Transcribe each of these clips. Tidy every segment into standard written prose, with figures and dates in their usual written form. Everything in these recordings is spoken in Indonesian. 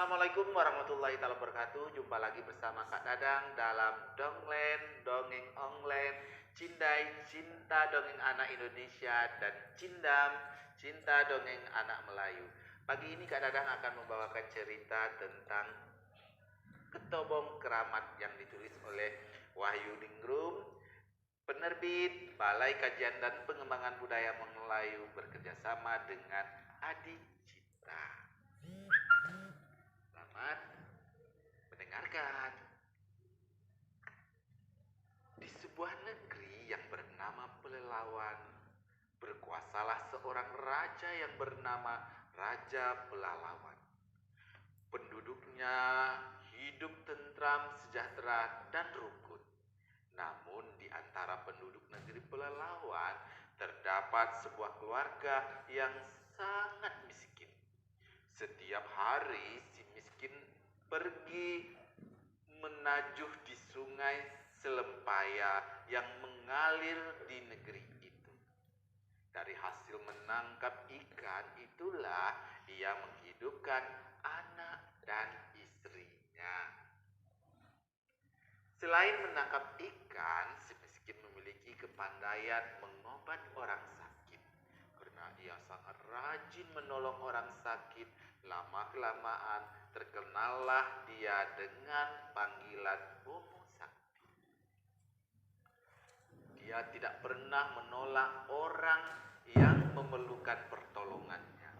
Assalamualaikum warahmatullahi wabarakatuh. Jumpa lagi bersama Kak Dadang dalam Donglen, Dongeng Onglen, Cindai, Cinta Dongeng Anak Indonesia, dan Cindam, Cinta Dongeng Anak Melayu. Pagi ini Kak Dadang akan membawakan cerita tentang Ketobong Keramat yang ditulis oleh Wahyu Ningrum, penerbit Balai Kajian dan Pengembangan Budaya Melayu bekerjasama dengan Adi Citra. Selamat mendengarkan. Di sebuah negeri yang bernama Pelelawan, berkuasalah seorang raja yang bernama Raja Pelalawan. Penduduknya hidup tentram, sejahtera, dan rukun. Namun di antara penduduk negeri Pelalawan terdapat sebuah keluarga yang sangat miskin. Setiap hari si miskin pergi menajuh di sungai Selempaya yang mengalir di negeri itu. Dari hasil menangkap ikan itulah ia menghidupkan anak dan istrinya. Selain menangkap ikan, si miskin memiliki kepandaian mengobat orang sakit. Karena ia sangat rajin menolong orang sakit, lama-kelamaan terkenallah dia dengan panggilan Bomo Sakti. Dia tidak pernah menolak orang yang memerlukan pertolongannya.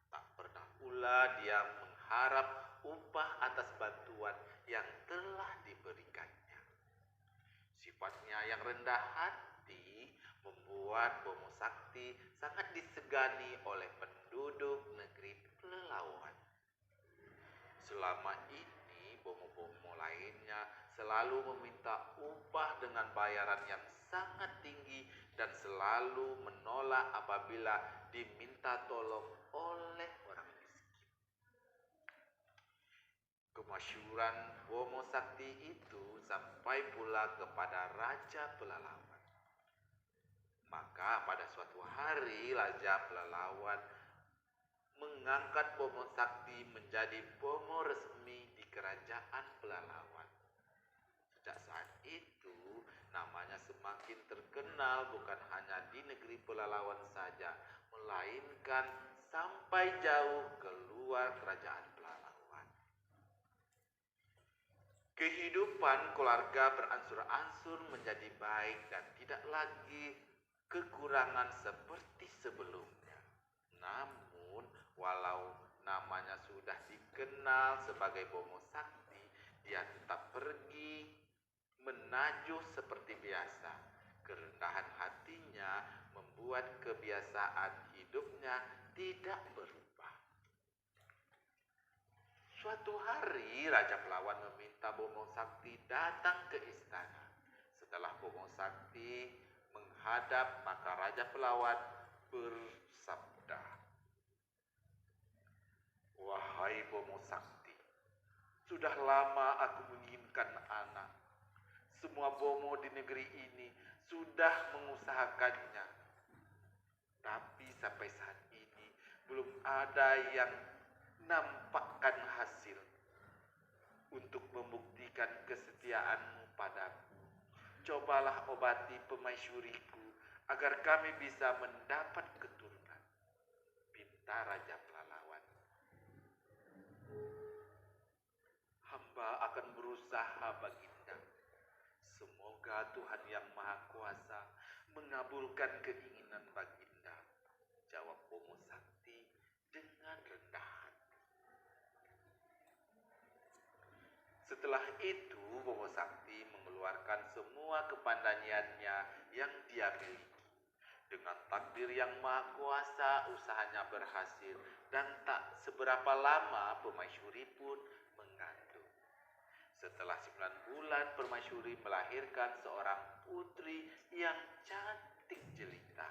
Tak pernah pula dia mengharap upah atas bantuan yang telah diberikannya. Sifatnya yang rendah hati membuat Bomo Sakti sangat disegani oleh penduduk negeri Pelelawan. Selama ini bomo-bomo lainnya selalu meminta upah dengan bayaran yang sangat tinggi dan selalu menolak apabila diminta tolong oleh orang miskin. Kemasyhuran Bomo Sakti itu sampai pula kepada Raja Pelalawan. Maka pada suatu hari Raja Pelalawan mengangkat Bomo Sakti menjadi bomo resmi di kerajaan Pelalawan. Sejak saat itu namanya semakin terkenal bukan hanya di negeri Pelalawan saja, melainkan sampai jauh keluar kerajaan Pelalawan. Kehidupan keluarga beransur-ansur menjadi baik dan tidak lagi kekurangan seperti sebelumnya. Namun walau namanya sudah dikenal sebagai Bomo Sakti, dia tetap pergi menajuh seperti biasa. Kerendahan hatinya membuat kebiasaan hidupnya tidak berubah. Suatu hari Raja Pelalawan meminta Bomo Sakti datang ke istana. Setelah Bomo Sakti menghadap, maka Raja Pelalawan bersabda, "Wahai Bomo Sakti, sudah lama aku menginginkan anak. Semua bomo di negeri ini sudah mengusahakannya. Tapi sampai saat ini belum ada yang nampakkan hasil. Untuk membuktikan kesetiaanmu padaku, cobalah obati permaisuriku agar kami bisa mendapat keturunan," pinta Raja Pelalawan. "Hamba akan berusaha, Baginda. Semoga Tuhan Yang Maha Kuasa mengabulkan keinginan Baginda," jawab Bomo Sakti dengan rendah hati. Setelah itu Bomo Sakti mengeluarkan semua kepandaiannya yang dia miliki. Dengan takdir yang maha kuasa usahanya berhasil dan tak seberapa lama permaisuri pun mengandung. Setelah 9 bulan permaisuri melahirkan seorang putri yang cantik jelita.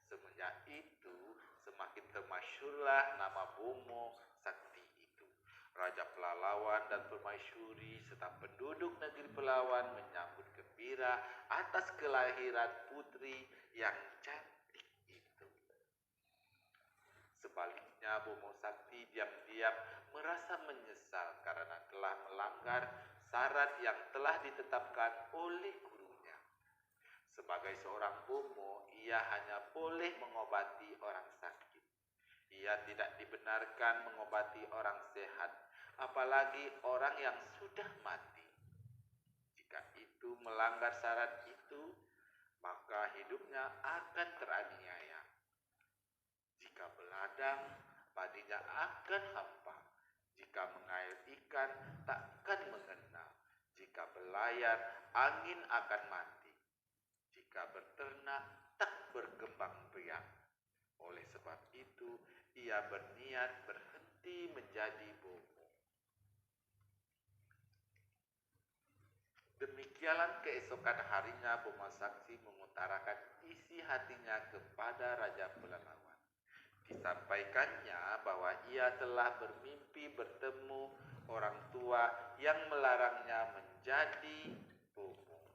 Semenjak itu semakin termasyhurlah nama Bomo Sakti itu. Raja Pelalawan dan permaisuri serta penduduk negeri Pelalawan menyambut gembira atas kelahiran putri yang cantik itu. Sebaliknya Akhirnya Bomo Sakti diam-diam merasa menyesal karena telah melanggar syarat yang telah ditetapkan oleh gurunya. Sebagai seorang bomo, ia hanya boleh mengobati orang sakit. Ia tidak dibenarkan mengobati orang sehat, apalagi orang yang sudah mati. Jika itu melanggar syarat itu, maka hidupnya akan teraniaya. Jika beladang, padinya akan hampa. Jika mengair ikan, takkan mengenal. Jika belayar, angin akan mati. Jika berternak, tak berkembang biak. Oleh sebab itu, ia berniat berhenti menjadi bomo. Demikianlah keesokan harinya Bomo Sakti mengutarakan isi hatinya kepada Raja Pelalawan. Disampaikannya bahwa ia telah bermimpi bertemu orang tua yang melarangnya menjadi bomo.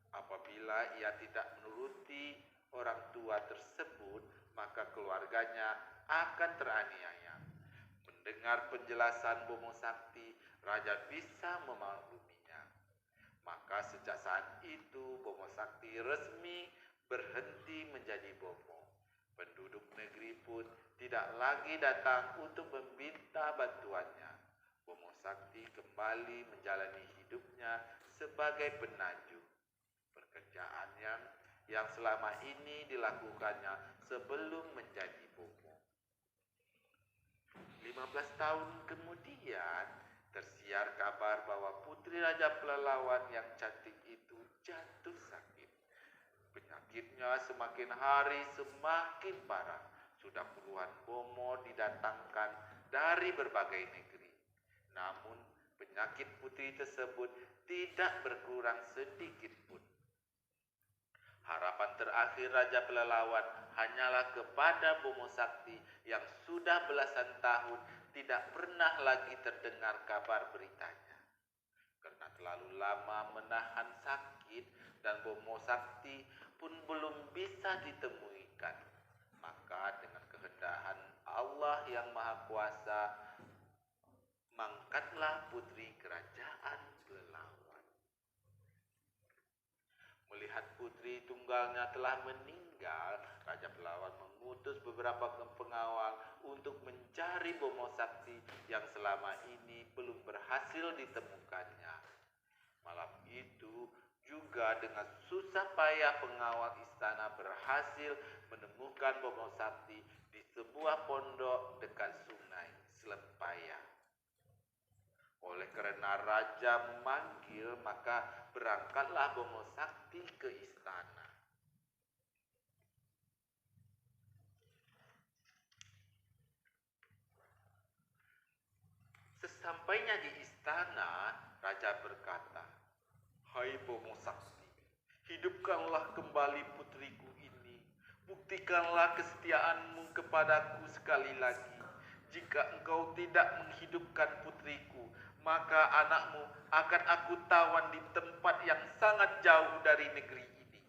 Apabila ia tidak menuruti orang tua tersebut, maka keluarganya akan teraniaya. Mendengar penjelasan Bomo Sakti, Raja bisa memakluminya. Maka sejak saat itu Bomo Sakti resmi berhenti menjadi bomo. Penduduk negeri pun tidak lagi datang untuk meminta bantuannya. Bomo Sakti kembali menjalani hidupnya sebagai penaju. Pekerjaannya yang selama ini dilakukannya sebelum menjadi bomo. 15 tahun kemudian tersiar kabar bahwa putri Raja Pelalawan yang cantik itu jatuh sakit. Penyakitnya semakin hari semakin parah. Sudah puluhan bomo didatangkan dari berbagai negeri. Namun penyakit putri tersebut tidak berkurang sedikit pun. Harapan terakhir Raja Pelalawan hanyalah kepada Bomo Sakti yang sudah belasan tahun tidak pernah lagi terdengar kabar beritanya. Karena terlalu lama menahan sakit dan Bomo Sakti pun belum bisa ditemuikan, maka dengan kehendak Allah yang Maha Kuasa, mangkatlah putri kerajaan Pelalawan. Melihat putri tunggalnya telah meninggal, Raja Pelalawan mengutus beberapa pengawal untuk mencari Bomo Sakti yang selama ini belum berhasil ditemukannya. Malam itu juga dengan susah payah pengawal istana berhasil menemukan Bomo Sakti di sebuah pondok dekat sungai Selempaya. Oleh karena raja memanggil, maka berangkatlah Bomo Sakti ke istana. Sesampainya di istana, raja berkata, "Hai Bomo Sakti, hidupkanlah kembali putriku ini. Buktikanlah kesetiaanmu kepadaku sekali lagi. Jika engkau tidak menghidupkan putriku, maka anakmu akan aku tawan di tempat yang sangat jauh dari negeri ini."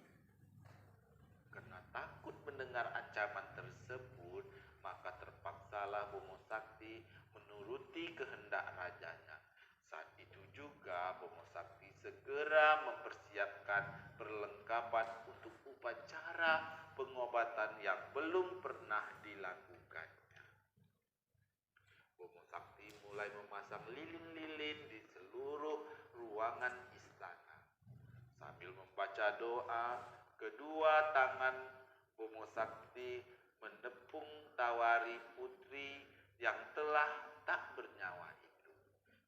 Karena takut mendengar ancaman tersebut, maka terpaksalah Bomo Sakti menuruti kehendak rajanya. Saat itu juga Bomo Sakti segera mempersiapkan perlengkapan untuk upacara pengobatan yang belum pernah dilakukannya. Bomo Sakti mulai memasang lilin-lilin di seluruh ruangan istana. Sambil membaca doa, kedua tangan Bomo Sakti menepung tawari putri yang telah tak bernyawa itu.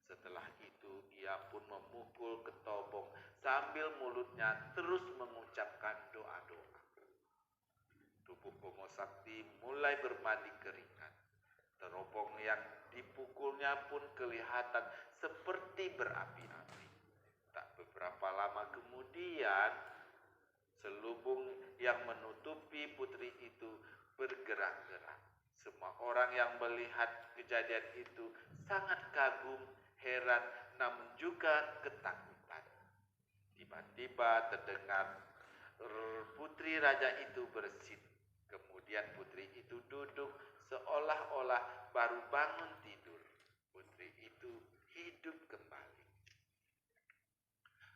Setelah itu ia pun memukul ketobong sambil mulutnya terus mengucapkan doa-doa. Tubuh Bomo Sakti mulai bermandi keringat. Teropong yang dipukulnya pun kelihatan seperti berapi-api. Tak beberapa lama kemudian, selubung yang menutupi putri itu bergerak-gerak. Semua orang yang melihat kejadian itu sangat kagum, heran, namun juga ketakutan. Tiba-tiba terdengar putri raja itu bersin. Kemudian putri itu duduk seolah-olah baru bangun tidur. Putri itu hidup kembali.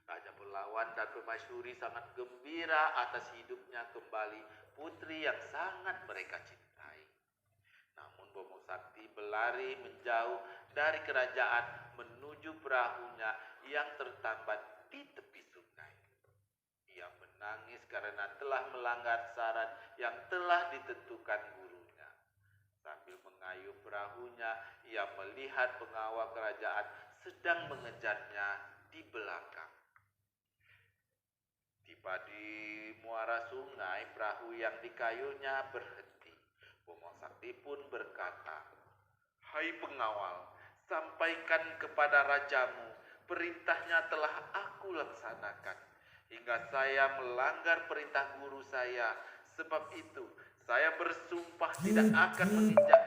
Raja Pelawan dan Permaisuri sangat gembira atas hidupnya kembali putri yang sangat mereka cintai. Namun Bomo Sakti berlari menjauh dari kerajaan menuju perahunya yang tertambat di tepi sungai. Ia menangis karena telah melanggar syarat yang telah ditentukan gurunya. Sambil mengayuh perahunya, ia melihat pengawal kerajaan sedang mengejarnya di belakang. Tiba di muara sungai, perahu yang dikayunya berhenti. Bomo Sakti pun berkata, "Hai pengawal, sampaikan kepada rajamu, perintahnya telah aku laksanakan. Hingga saya melanggar perintah guru saya. Sebab itu, saya bersumpah tidak akan menginjak